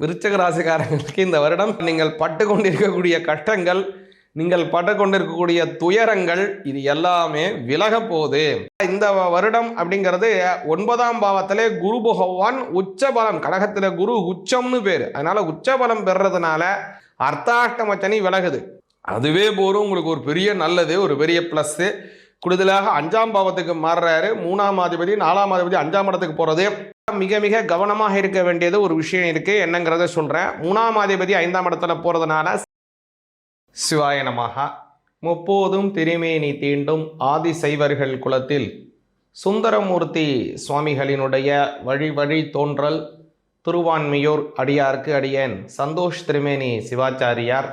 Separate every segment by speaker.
Speaker 1: விருச்சிக ராசிக்காரங்களுக்கு இந்த வருடம் நீங்கள் பட்டு கொண்டிருக்கக்கூடிய கஷ்டங்கள், நீங்கள் பட்டு கொண்டிருக்கக்கூடிய துயரங்கள், இது எல்லாமே விலக போகுது. இந்த வருடம் அப்படிங்கிறது 9ஆம் பாவத்திலே குரு பகவான் உச்சபலம், கடகத்தில் குரு உச்சம்னு பேர். அதனால உச்சபலம் பெறதுனால அர்த்தாஷ்டம சனி விலகுது. அதுவே போரும் உங்களுக்கு ஒரு பெரிய நல்லது, ஒரு பெரிய ப்ளஸ்ஸு. கூடுதலாக 5ஆம் பாவத்துக்கு மாறுறாரு. 3ஆம் அதிபதி 4ஆம் அதிபதி 5ஆம் இடத்துக்கு போகிறது. மிக மிக கவனமாக இருக்க வேண்டியது ஒரு விஷயம் இருக்கு, என்னங்கிறத சொல்றேன். 3ஆம் அதிபதி 5ஆம் இடத்துல போறதுனால சிவாய நமஹா. முப்போதும் திருமேனி தீண்டும் ஆதிசைவர்கள் குலத்தில் சுந்தரமூர்த்தி சுவாமிகளினுடைய வழி வழி தோன்றல் திருவான்மியூர் அடியார்க்கு அடியேன் சந்தோஷ் திருமேனி சிவாச்சாரியார்.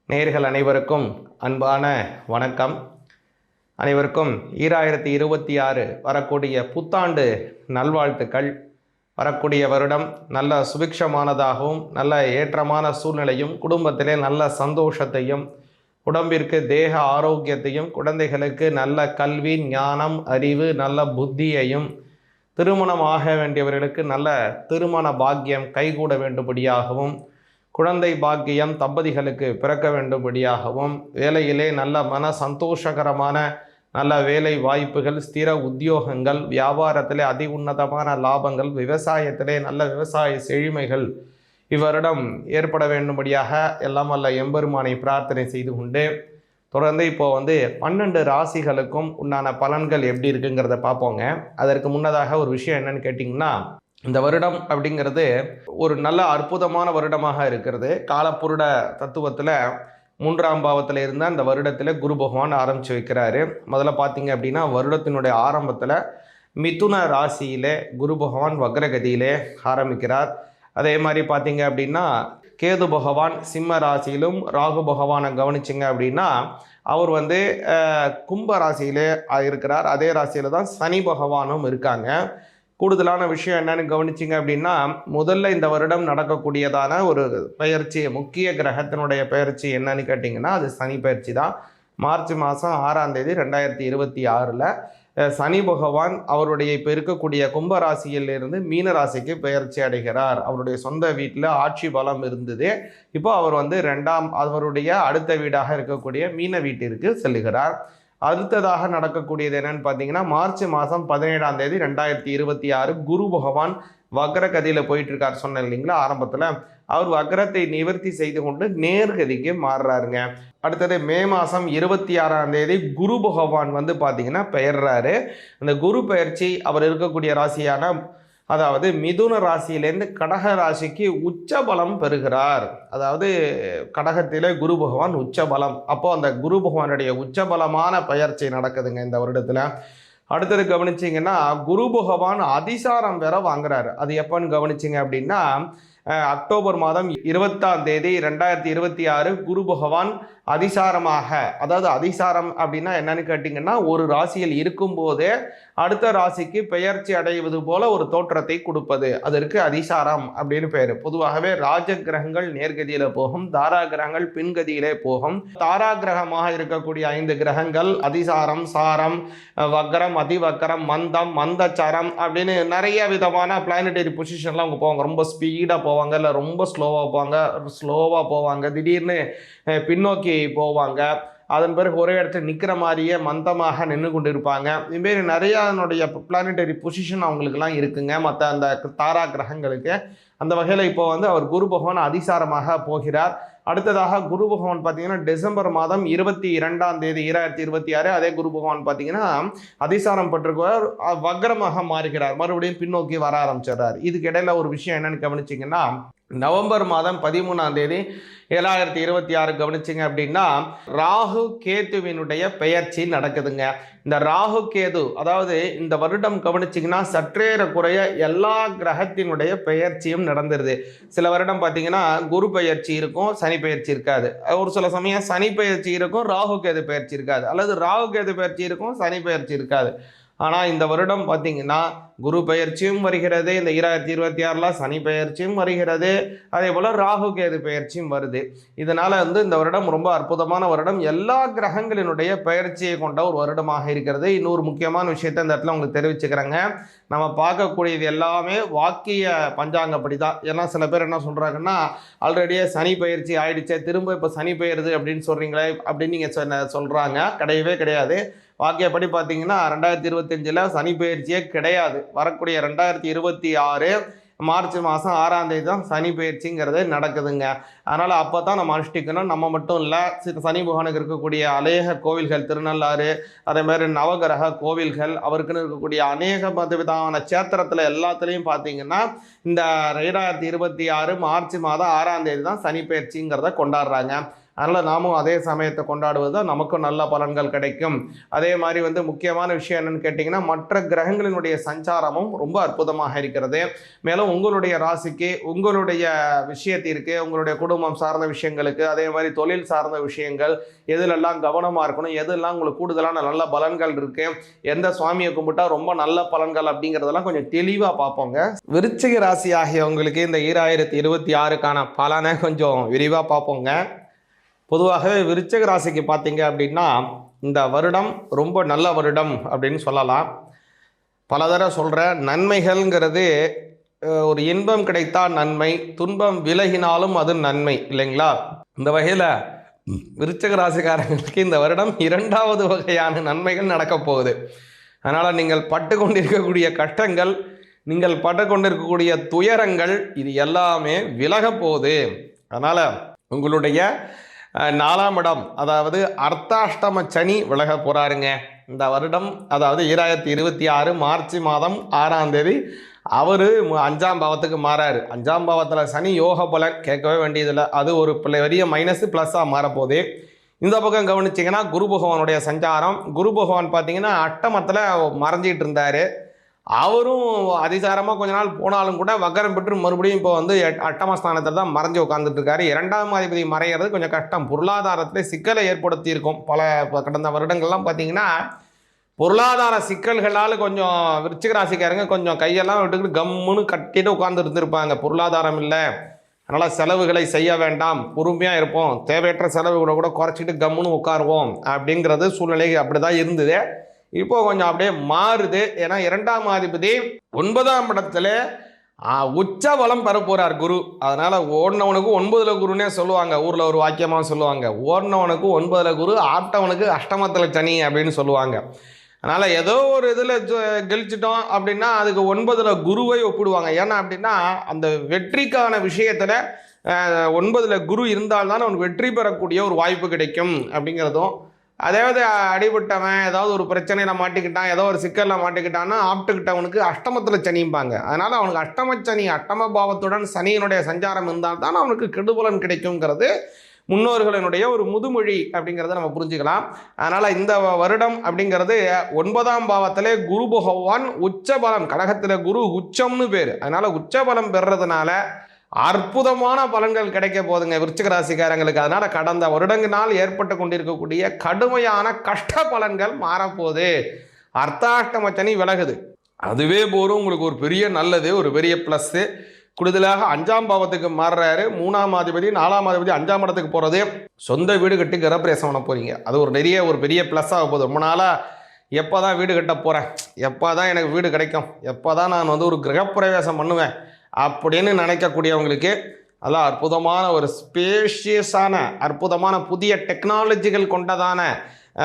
Speaker 1: நேயர்கள் அனைவருக்கும் அன்பான வணக்கம். அனைவருக்கும் 2026 வரக்கூடிய புத்தாண்டு நல்வாழ்த்துக்கள். வரக்கூடிய வருடம் நல்ல சுபிக்ஷமானதாகவும் நல்ல ஏற்றமான சூழ்நிலையும், குடும்பத்திலே நல்ல சந்தோஷத்தையும், உடம்பிற்கு தேக ஆரோக்கியத்தையும், குழந்தைகளுக்கு நல்ல கல்வி ஞானம் அறிவு நல்ல புத்தியையும், திருமணமாக வேண்டியவர்களுக்கு நல்ல திருமண பாக்கியம் கைகூட வேண்டும்படியாகவும், குழந்தை பாக்கியம் தம்பதிகளுக்கு பிறக்க வேண்டும்படியாகவும், வேலையிலே நல்ல மன சந்தோஷகரமான நல்ல வேலை வாய்ப்புகள், ஸ்திர உத்தியோகங்கள், வியாபாரத்திலே அதி உன்னதமான லாபங்கள், விவசாயத்திலே நல்ல விவசாய செழுமைகள் இவ்வருடம் ஏற்பட வேண்டும்படியாக எல்லாம் வல்ல எம்பெருமானை பிரார்த்தனை செய்து கொண்டு தொடர்ந்து இப்போ 12 ராசிகளுக்கும் உண்டான பலன்கள் எப்படி இருக்குங்கிறத பார்ப்போங்க. அதற்கு முன்னதாக ஒரு விஷயம் என்னன்னு கேட்டிங்கன்னா, இந்த வருடம் அப்படிங்கிறது ஒரு நல்ல அற்புதமான வருடமாக இருக்கிறது. காலப்புருட தத்துவத்தில் 3ஆம் பாவத்தில் இருந்தால் இந்த வருடத்தில் குரு பகவான் ஆரம்பித்து வைக்கிறாரு. முதல்ல பார்த்தீங்க அப்படின்னா, வருடத்தினுடைய ஆரம்பத்தில் மிதுன ராசியிலே குரு பகவான் வக்ரகதியிலே ஆரம்பிக்கிறார். அதே மாதிரி பார்த்தீங்க அப்படின்னா, கேது பகவான் சிம்ம ராசியிலும், ராகு பகவானை கவனிச்சிங்க அப்படின்னா அவர் கும்ப ராசியிலே இருக்கிறார். அதே ராசியில் தான் சனி பகவானும் இருக்காங்க. கூடுதலான விஷயம் என்னன்னு கவனிச்சிங்க அப்படின்னா, முதல்ல இந்த வருடம் நடக்கக்கூடியதான ஒரு பெயர்ச்சி, முக்கிய கிரகத்தினுடைய பெயர்ச்சி என்னன்னு கேட்டிங்கன்னா அது சனி பயிற்சி தான். மார்ச் மாதம் 6ஆம் தேதி 2026 சனி பகவான் அவருடைய இப்போ இருக்கக்கூடிய கும்பராசியிலிருந்து மீன ராசிக்கு பெயர்ச்சி அடைகிறார். அவருடைய சொந்த வீட்டில் ஆட்சி பலம் இருந்தது. இப்போ அவர் அவருடைய அடுத்த வீடாக இருக்கக்கூடிய மீன வீட்டிற்கு செல்லுகிறார். அடுத்ததாக நடக்கக்கூடியது என்னன்னு பார்த்தீங்கன்னா, மார்ச் மாதம் 17ஆம் தேதி 2026 குரு பகவான் வக்ரகதியில் போயிட்டு இருக்கார் சொன்னேன் இல்லைங்களா ஆரம்பத்தில். அவர் வக்ரத்தை நிவர்த்தி செய்து கொண்டு நேர்கதிக்கு மாறுறாருங்க. அடுத்தது மே மாதம் 26ஆம் தேதி குரு பகவான் பார்த்தீங்கன்னா பெயர்றாரு. அந்த குரு பெயர்ச்சி அவர் இருக்கக்கூடிய ராசியான அதாவது மிதுன ராசியிலேருந்து கடக ராசிக்கு உச்ச பலம் பெறுகிறார். அதாவது கடகத்திலே குரு பகவான் உச்ச பலம். அப்போ அந்த குரு பகவானுடைய உச்ச பலமான பெயர்ச்சி நடக்குதுங்க இந்த வருடத்தில். அடுத்தது கவனிச்சிங்கன்னா, குரு பகவான் அதிசாரம் வேற வாங்குறாரு. அது எப்போன்னு கவனிச்சிங்க அப்படின்னா, அக்டோபர் மாதம் 20ஆம் தேதி 2026 குரு பகவான் அதிசாரமாக, அதாவது அதிசாரம் அப்படின்னா என்னன்னு கேட்டிங்கன்னா, ஒரு ராசியில் இருக்கும்போதே அடுத்த ராசிக்கு பெயர்ச்சி அடைவது போல ஒரு தோற்றத்தை கொடுப்பது, அதற்கு அதிசாரம் அப்படின்னு பேர். பொதுவாகவே ராஜ கிரகங்கள் நேர்கதியில் போகும், தாரா கிரகங்கள் பின்கதியிலே போகும். தாரா கிரகமாக இருக்கக்கூடிய 5 கிரகங்கள் அதிசாரம், சாரம், வக்ரம், அதிவக்ரம், மந்தம், மந்தச்சரம் அப்படின்னு நிறைய விதமான பிளானட்டரி பொசிஷன்லாம் அவங்க போவாங்க. ரொம்ப ஸ்பீடாக போவாங்க, இல்லை ரொம்ப ஸ்லோவாக போவாங்க, திடீர்னு பின்னோக்கி போவாங்க. அதன் பிறகு ஒரே இடத்துல நிற்கிற மாதிரியே மந்தமாக நின்று கொண்டு இருப்பாங்க. இதுமாரி நிறையா அதனுடைய பிளானட்டரி பொசிஷன் அவங்களுக்குலாம் இருக்குங்க மற்ற அந்த தாரா கிரகங்களுக்கு. அந்த வகையில் இப்போ அவர் குரு பகவான் அதிசாரமாக போகிறார். அடுத்ததாக குரு பகவான் பார்த்தீங்கன்னா டிசம்பர் மாதம் 22ஆம் தேதி 2026 அதே குரு பகவான் பார்த்தீங்கன்னா அதிசாரம் பெற்றிருக்கிறார், வக்ரமாக மாறுகிறார், மறுபடியும் பின்னோக்கி வர ஆரம்பிச்சிடுறார். இதுக்கு இடையில ஒரு விஷயம் என்னன்னு கவனிச்சிங்கன்னா, நவம்பர் மாதம் 13ஆம் தேதி 2026 கவனிச்சிங்க அப்படின்னா ராகு கேதுவினுடைய பெயர்ச்சி நடக்குதுங்க. இந்த ராகு கேது அதாவது இந்த வருடம் கவனிச்சிங்கன்னா சற்றேற குறைய எல்லா கிரகத்தினுடைய பெயர்ச்சியும் நடந்துருது. சில வருடம் பார்த்தீங்கன்னா குரு பெயர்ச்சி இருக்கும், சனி பெயர்ச்சி இருக்காது. ஒரு சில சமயம் சனி பெயர்ச்சி இருக்கும், ராகு கேது பெயர்ச்சி இருக்காது, அல்லது ராகு கேது பெயர்ச்சி இருக்கும், சனி பெயர்ச்சி இருக்காது. ஆனால் இந்த வருடம் பார்த்தீங்கன்னா குரு பெயர்ச்சியும் வருகிறது, இந்த 2026 சனி பெயர்ச்சியும் வருகிறது, அதே போல் ராகு கேது பெயர்ச்சியும் வருது. இதனால் இந்த வருடம் ரொம்ப அற்புதமான வருடம், எல்லா கிரகங்களினுடைய பெயர்ச்சியை கொண்ட ஒரு வருடமாக இருக்கிறது. இன்னொரு முக்கியமான விஷயத்தை இந்த இடத்துல உங்களுக்கு தெரிவிச்சுக்கிறேங்க. நம்ம பார்க்கக்கூடியது எல்லாமே வாக்கிய பஞ்சாங்கப்படி தான். ஏன்னா சில பேர் என்ன சொல்கிறாங்கன்னா, ஆல்ரெடியே சனி பயிற்சி ஆயிடுச்சே, திரும்ப இப்போ சனி பெயருது அப்படின்னு சொல்கிறீங்களே அப்படின்னு நீங்கள் சொல்கிறாங்க. கிடையவே கிடையாது. வாக்கியப்படி பார்த்தீங்கன்னா 2025 சனி பயிற்சியே கிடையாது. வரக்கூடிய 2026 மார்ச் மாதம் 6ஆம் தேதி தான் சனி பயிற்சிங்கிறது நடக்குதுங்க. அதனால் அப்போ தான் நம்ம அனுஷ்டிக்கணும். நம்ம மட்டும் இல்லை, சனி பகவானுக்கு இருக்கக்கூடிய அநேக கோவில்கள், திருநள்ளாறு, அதே மாதிரி நவகிரக கோவில்கள், அவருக்குன்னு இருக்கக்கூடிய அநேக விதமான சேத்திரத்தில் எல்லாத்துலேயும் பார்த்தீங்கன்னா இந்த 2026 மார்ச் மாதம் 6ஆம் தேதி தான் சனி பயிற்சிங்கிறத கொண்டாடுறாங்க. அதனால் நாமும் அதே சமயத்தை கொண்டாடுவது தான் நமக்கும் நல்ல பலன்கள் கிடைக்கும். அதே மாதிரி முக்கியமான விஷயம் என்னென்னு கேட்டிங்கன்னா, மற்ற கிரகங்களினுடைய சஞ்சாரமும் ரொம்ப அற்புதமாக இருக்கிறது. மேலும் உங்களுடைய ராசிக்கு, உங்களுடைய விஷயத்திற்கு, உங்களுடைய குடும்பம் சார்ந்த விஷயங்களுக்கு, அதே மாதிரி தொழில் சார்ந்த விஷயங்கள், எதுலெல்லாம் கவனமாக இருக்கணும், எதெல்லாம் உங்களுக்கு கூடுதலான நல்ல பலன்கள் இருக்குது, எந்த சுவாமியை கும்பிட்டா ரொம்ப நல்ல பலன்கள் அப்படிங்கிறதெல்லாம் கொஞ்சம் தெளிவாக பார்ப்போங்க. விருச்சிக ராசி ஆகியவங்களுக்கு இந்த 2026க்கான பலனை கொஞ்சம் விரிவாக பார்ப்போங்க. பொதுவாகவே விருச்சிக ராசிக்கு பார்த்தீங்க அப்படின்னா இந்த வருடம் ரொம்ப நல்ல வருடம் அப்படின்னு சொல்லலாம். பல தடவை சொல்கிற நன்மைகள்ங்கிறது, ஒரு இன்பம் கிடைத்தால் நன்மை, துன்பம் விலகினாலும் அது நன்மை இல்லைங்களா? இந்த வகையில் விருச்சிக ராசிக்காரங்களுக்கு இந்த வருடம் 2வது வகையான நன்மைகள் நடக்கப் போகுது. அதனால் நீங்கள் பட்டு கொண்டிருக்கக்கூடிய கஷ்டங்கள், நீங்கள் பட்டு கொண்டிருக்கக்கூடிய துயரங்கள், இது எல்லாமே விலக போகுது. அதனால் உங்களுடைய 4ஆம் இடம், அதாவது அர்த்தாஷ்டம சனி விலக போகிறாருங்க இந்த வருடம். அதாவது 2026 மார்ச் மாதம் 6ஆம் தேதி அவர் 5ஆம் பாவத்துக்கு மாறாரு. 5ஆம் பாவத்தில் சனி யோக பலன் கேட்கவே வேண்டியதில்லை. அது ஒரு பெரிய மைனஸ் ப்ளஸ்ஸாக மாறப்போகுது. இந்த பக்கம் கவனிச்சிங்கன்னா குரு பகவானுடைய சஞ்சாரம். குரு பகவான் பார்த்தீங்கன்னா அஷ்டமத்தில் மறைஞ்சிட்டு இருந்தார். அவரும் அதிசாரமாக கொஞ்ச நாள் போனாலும் கூட வக்கரம் பெற்று மறுபடியும் இப்போ அட்டமஸ்தானத்தில் தான் மறைஞ்சு உட்காந்துட்டு இருக்காரு. 2ஆம் அதிபதி மறைகிறது கொஞ்சம் கஷ்டம், பொருளாதாரத்தில் சிக்கலை ஏற்படுத்தி இருக்கும். கடந்த வருடங்கள்லாம் பார்த்தீங்கன்னா பொருளாதார சிக்கல்களால் கொஞ்சம் விருச்சிக ராசிக்காரங்க கொஞ்சம் கையெல்லாம் விட்டுக்கிட்டு கம்முன்னு கட்டிட்டு உட்கார்ந்து இருந்திருப்பாங்க. பொருளாதாரம் இல்லை, அதனால் செலவுகளை செய்ய வேண்டாம், பொறுமையாக இருப்போம், தேவையற்ற செலவுகளை கூட குறைச்சிட்டு கம்முன்னு உட்காருவோம் அப்படிங்கிறது சூழ்நிலை அப்படி தான் இருந்தது. இப்போ கொஞ்சம் அப்படியே மாறுது. ஏன்னா 2ஆம் அதிபதி 9ஆம் இடத்துல உச்ச பலம் பெற போகிறார் குரு. அதனால் ஓடினவனுக்கு 9ல் குருன்னே சொல்லுவாங்க, ஊரில் ஒரு வாக்கியமாக சொல்லுவாங்க. ஓடினவனுக்கு 9ல் குரு, ஆட்டவனுக்கு அஷ்டமத்தில் சனி அப்படின்னு சொல்லுவாங்க. அதனால் ஏதோ ஒரு இதில் கெழிச்சிட்டோம் அப்படின்னா அதுக்கு 9ல் குருவை ஒப்பிடுவாங்க. ஏன்னா அப்படின்னா அந்த வெற்றிக்கான விஷயத்தில் 9ல் குரு இருந்தால்தான் அவனுக்கு வெற்றி பெறக்கூடிய ஒரு வாய்ப்பு கிடைக்கும் அப்படிங்கிறதும், அதாவது அடிபட்டவன் ஏதாவது ஒரு பிரச்சனையில் மாட்டிக்கிட்டான், ஏதோ ஒரு சிக்கலில் மாட்டிக்கிட்டான்னா ஆப்டுக்கிட்டவனுக்கு அஷ்டமத்தில் சனிம்பாங்க. அதனால் அவனுக்கு அஷ்டமச்சனி, அஷ்டம பாவத்துடன் சனியினுடைய சஞ்சாரம் இருந்தால் தான் அவனுக்கு கெடுபலன் கிடைக்குங்கிறது முன்னோர்களினுடைய ஒரு முதுமொழி அப்படிங்கிறத நம்ம புரிஞ்சுக்கலாம். அதனால் இந்த வருடம் அப்படிங்கிறது 9ஆம் பாவத்திலே குரு பகவான் உச்சபலம், கடகத்தில் குரு உச்சம்னு பேர். அதனால் உச்சபலம் பெறுறதுனால அற்புதமான பலன்கள் கிடைக்க போதுங்க விருச்சிக ராசிக்காரங்களுக்கு. அதனால் கடந்த வருடங்களால் ஏற்பட்டு கொண்டிருக்கக்கூடிய கடுமையான கஷ்ட பலன்கள் மாறப்போகுது. அர்த்தாஷ்டம சனி விலகுது, அதுவே போதும் உங்களுக்கு ஒரு பெரிய நல்லது, ஒரு பெரிய ப்ளஸ்ஸு. கூடுதலாக 5ஆம் பாவத்துக்கு மாறுறாரு. 3ஆம் அதிபதி 4ஆம் அதிபதி 5ஆம் இடத்துக்கு போகிறது, சொந்த வீடு கட்டி கிரகப்பிரவேசம் பண்ண போகிறீங்க. அது ஒரு பெரிய ப்ளஸ்ஸாக போகுது. ரொம்ப நாளாக எப்போ தான் வீடு கட்ட போகிறேன், எப்போ தான் எனக்கு வீடு கிடைக்கும், எப்போ தான் நான் ஒரு கிரகப்பிரவேசம் பண்ணுவேன் அப்படின்னு நினைக்கக்கூடியவங்களுக்கு அதெல்லாம் அற்புதமான ஒரு ஸ்பேஷியஸான, அற்புதமான புதிய டெக்னாலஜிகள் கொண்டதான,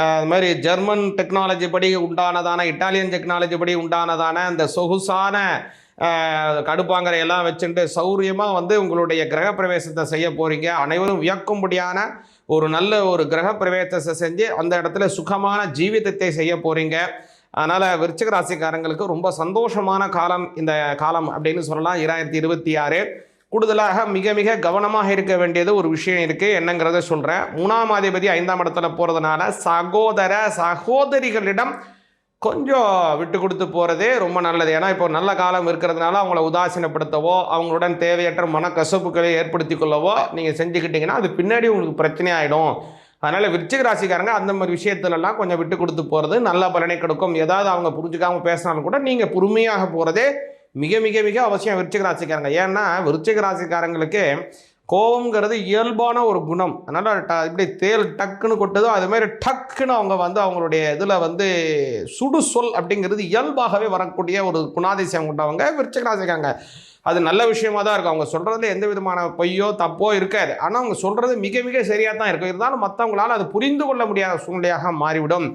Speaker 1: அது மாதிரி ஜெர்மன் டெக்னாலஜி படி உண்டானதான, இட்டாலியன் டெக்னாலஜி படி உண்டானதான அந்த சொகுசான கடுப்பாங்கரையெல்லாம் வச்சுட்டு சௌரியமாக உங்களுடைய கிரகப்பிரவேசத்தை செய்ய போகிறீங்க. அனைவரும் வியக்கும்படியான ஒரு நல்ல ஒரு கிரகப்பிரவேசத்தை செஞ்சு அந்த இடத்துல சுகமான ஜீவிதத்தை செய்ய போகிறீங்க. அதனால் விருச்சிக ராசிக்காரங்களுக்கு ரொம்ப சந்தோஷமான காலம் இந்த காலம் அப்படின்னு சொல்லலாம் 2026. கூடுதலாக மிக மிக கவனமாக இருக்க வேண்டியது ஒரு விஷயம் இருக்குது. என்னங்கிறத சொல்கிறேன். 3ஆம் அதிபதி 5ஆம் இடத்துல போகிறதுனால சகோதரிகளிடம் கொஞ்சம் விட்டு கொடுத்து போகிறதே ரொம்ப நல்லது. ஏன்னா இப்போ நல்ல காலம் இருக்கிறதுனால அவங்கள உதாசீனப்படுத்தவோ, அவங்களுடன் தேவையற்ற மனக்கசப்புகளை ஏற்படுத்தி கொள்ளவோ நீங்கள் செஞ்சுக்கிட்டிங்கன்னா அது பின்னாடி உங்களுக்கு பிரச்சனை ஆகிடும் அதனால் விருச்சிக ராசிக்காரங்க அந்த மாதிரி விஷயத்துலலாம் கொஞ்சம் விட்டு கொடுத்து போகிறது நல்ல பலனை கொடுக்கும். ஏதாவது அவங்க புரிஞ்சுக்காமல் பேசினாலும் கூட நீங்கள் பொறுமையாக போகிறதே மிக மிக மிக அவசியம் விருச்சிக ராசிக்காரங்க. ஏன்னா விருச்சிக ராசிக்காரங்களுக்கு கோபங்கிறது இயல்பான ஒரு குணம். அதனால் இப்படி தேல் டக்குன்னு கொட்டுதோ அதுமாரி டக்குன்னு அவங்க அவங்களுடைய இதில் சுடு சொல் அப்படிங்கிறது இயல்பாகவே வரக்கூடிய ஒரு குணாதிசயம் கொண்டவங்க விருச்சிக ராசிக்காரங்க. அது நல்ல விஷயமா தான் இருக்கும். அவங்க சொல்கிறதுல எந்த விதமான பொய்யோ தப்போ இருக்காது. ஆனால் அவங்க சொல்கிறது மிக மிக சரியாக தான் இருக்கும். இருந்தாலும் மற்றவங்களால் அது புரிந்து கொள்ள முடியாத சூழ்நிலையாக மாறிவிடும்.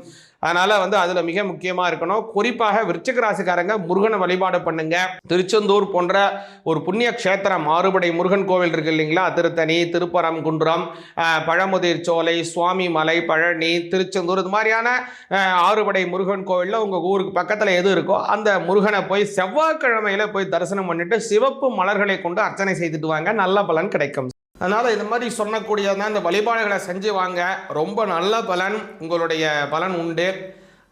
Speaker 1: அதனால் அதில் மிக முக்கியமாக இருக்கணும். குறிப்பாக விருச்சிக ராசிக்காரங்க முருகனை வழிபாடு பண்ணுங்க. திருச்செந்தூர் போன்ற ஒரு புண்ணிய க்ஷேத்திரம், ஆறுபடை முருகன் கோவில் இருக்கு இல்லைங்களா, திருத்தணி, திருப்பரங்குன்றம், பழமுதிர் சோலை, சுவாமி மலை, பழனி, திருச்செந்தூர், இது மாதிரியான ஆறுபடை முருகன் கோவிலில் உங்கள் ஊருக்கு பக்கத்தில் எது இருக்கோ அந்த முருகனை போய் செவ்வாய்க்கிழமையில் போய் தரிசனம் பண்ணிட்டு சிவப்பு மலர்களை கொண்டு அர்ச்சனை செய்துட்டு வாங்க, நல்ல பலன் கிடைக்கும். அதனால் இந்த மாதிரி சொன்னக்கூடியதான் இந்த வழிபாடுகளை செஞ்சு வாங்க, ரொம்ப நல்ல பலன், உங்களுடைய பலன் உண்டு.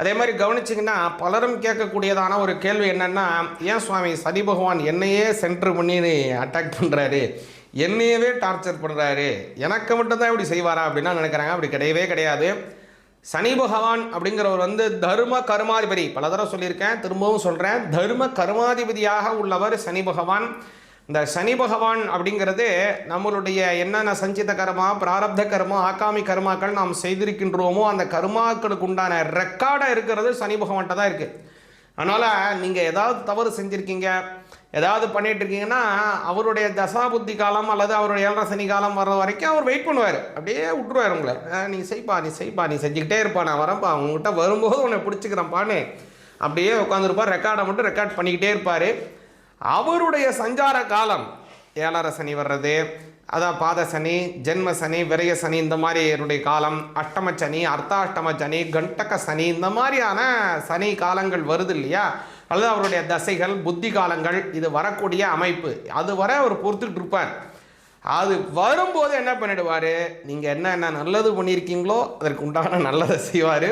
Speaker 1: அதே மாதிரி கவனிச்சிங்கன்னா பலரும் கேட்கக்கூடியதான ஒரு கேள்வி என்னென்னா, ஏன் சுவாமி சனி பகவான் என்னையே சென்டர் பண்ணி அட்டாக் பண்ணுறாரு, என்னையவே டார்ச்சர் பண்ணுறாரு, எனக்கு மட்டும்தான் இப்படி செய்வாரா அப்படின்னா நினைக்கிறாங்க. அப்படி கிடையவே கிடையாது. சனி பகவான் அப்படிங்கிறவர் தர்ம கர்மாதிபதி. பல தடவை சொல்லியிருக்கேன், திரும்பவும் சொல்கிறேன், தர்ம கர்மாதிபதியாக உள்ளவர் சனி பகவான். இந்த சனி பகவான் அப்படிங்கிறது நம்மளுடைய என்னென்ன சஞ்சித கர்மா, பிராரப்த கர்மா, ஆகாமி கர்மாக்கள் நாம் செய்திருக்கின்றோமோ அந்த கர்மாக்களுக்கு உண்டான ரெக்கார்டாக இருக்கிறது சனி பகவான்கிட்ட தான் இருக்குது. அதனால் நீங்கள் ஏதாவது தவறு செஞ்சுருக்கீங்க, ஏதாவது பண்ணிகிட்டு இருக்கீங்கன்னா அவருடைய தசாபுத்தி காலம் அல்லது அவருடைய 7.5 சனி காலம் வர்ற வரைக்கும் அவர் வெயிட் பண்ணுவார். அப்படியே விட்டுருவார் உங்களை. நீ செய்ப்பா, நீ செஞ்சுக்கிட்டே இருப்பா, நான் வரப்பா, அவங்ககிட்ட வரும்போது உன்னை பிடிச்சிக்கிறேன்ப்பான்னு அப்படியே உட்காந்துருப்பார். ரெக்கார்டை மட்டும் ரெக்கார்ட் பண்ணிக்கிட்டே இருப்பார். அவருடைய சஞ்சார காலம் 7.5 சனி வர்றது, அதான் பாத சனி, ஜென்ம சனி, விரய சனி, இந்த மாதிரி என்னுடைய காலம், அஷ்டம சனி, அர்த்தாஷ்டம சனி, கண்டக சனி, இந்த மாதிரியான சனி காலங்கள் வருது இல்லையா, அல்லது அவருடைய தசைகள், புத்தி காலங்கள், இது வரக்கூடிய அமைப்பு, அது வர அவர் பொறுத்துக்கிட்டு இருப்பார். அது வரும்போது என்ன பண்ணிடுவார், நீங்கள் என்ன நல்லது பண்ணியிருக்கீங்களோ அதற்கு உண்டான நல்லதை செய்வார்.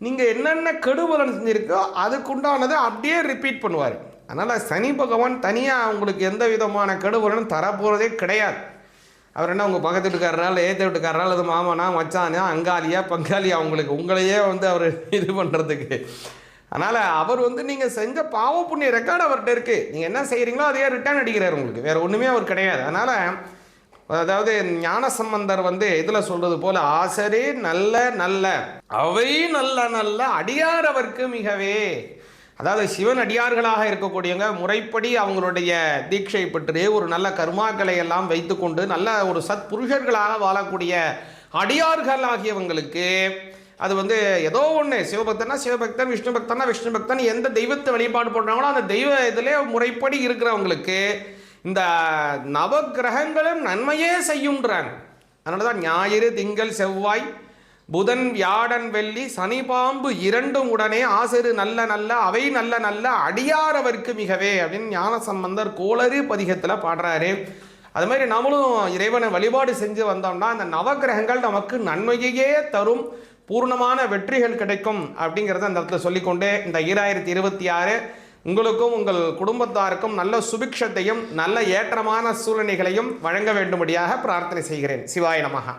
Speaker 1: நீங்கள் என்னென்ன கெடுபலன் செஞ்சுருக்கோ அதுக்கு உண்டானதை அப்படியே ரிப்பீட் பண்ணுவார். அதனால் சனி பகவான் தனியாக உங்களுக்கு எந்த விதமான கெடுபலனும் தரப்போகிறதே கிடையாது. அவர் என்ன உங்கள் பக்கத்து வீட்டுக்காரரால், ஏற்ற வீட்டுக்காரரால், அது மாமனா, மச்சானா, அங்காளியா, பங்காளியா, உங்களையே அவர் இது பண்ணுறதுக்கு. அதனால் அவர் நீங்கள் செஞ்ச பாவ புண்ணிய ரெக்கார்டு அவர்கிட்ட இருக்குது. நீங்கள் என்ன செய்கிறீங்களோ அதையே ரிட்டர்ன் அடிக்கிறார் உங்களுக்கு, வேறு ஒன்றுமே அவர் கிடையாது. அதனால் அதாவது ஞானசம்பந்தர் இதில் சொல்கிறது போல், ஆசரே நல்ல நல்ல அவை நல்ல நல்ல அடியார் அவருக்கு மிகவே. அதாவது சிவன் அடியார்களாக இருக்கக்கூடியவங்க முறைப்படி அவங்களுடைய தீட்சை பெற்று ஒரு நல்ல கர்மாக்களை எல்லாம் வைத்துக்கொண்டு நல்ல ஒரு சத் புருஷர்களாக வாழக்கூடிய அடியார்கள் ஆகியவங்களுக்கு அது ஏதோ ஒன்று, சிவபக்தனா சிவபக்தன், விஷ்ணு பக்தனா விஷ்ணு பக்தன், எந்த தெய்வத்தை வழிபாடு பண்ணுறாங்களோ அந்த தெய்வ இதிலே முறைப்படி இருக்கிறவங்களுக்கு இந்த நவக்கிரகங்களும் நன்மையே செய்யுன்றாங்க. அதனால தான் ஞாயிறு, திங்கள், செவ்வாய், புதன், வியாழன், வெள்ளி, சனி, பாம்பு இரண்டும் உடனே ஆசிரு நல்ல நல்ல அவை நல்ல நல்ல அடியார் அவருக்கு மிகவே அப்படின்னு ஞானசம்பந்தர் கோளறு பதிகத்தில் பாடுறாரு. அது மாதிரி நம்மளும் இறைவனை வழிபாடு செஞ்சு வந்தோம்னா அந்த நவக்கிரகங்கள் நமக்கு நன்மையே தரும், பூர்ணமான வெற்றிகள் கிடைக்கும் அப்படிங்கிறத அந்த இடத்துல சொல்லிக்கொண்டு இந்த 2026 உங்களுக்கும் உங்கள் குடும்பத்தாருக்கும் நல்ல சுபிக்ஷத்தையும் நல்ல ஏற்றமான சூழ்நிலைகளையும் வழங்க வேண்டும்படியாக பிரார்த்தனை செய்கிறேன். சிவாய நமஹ.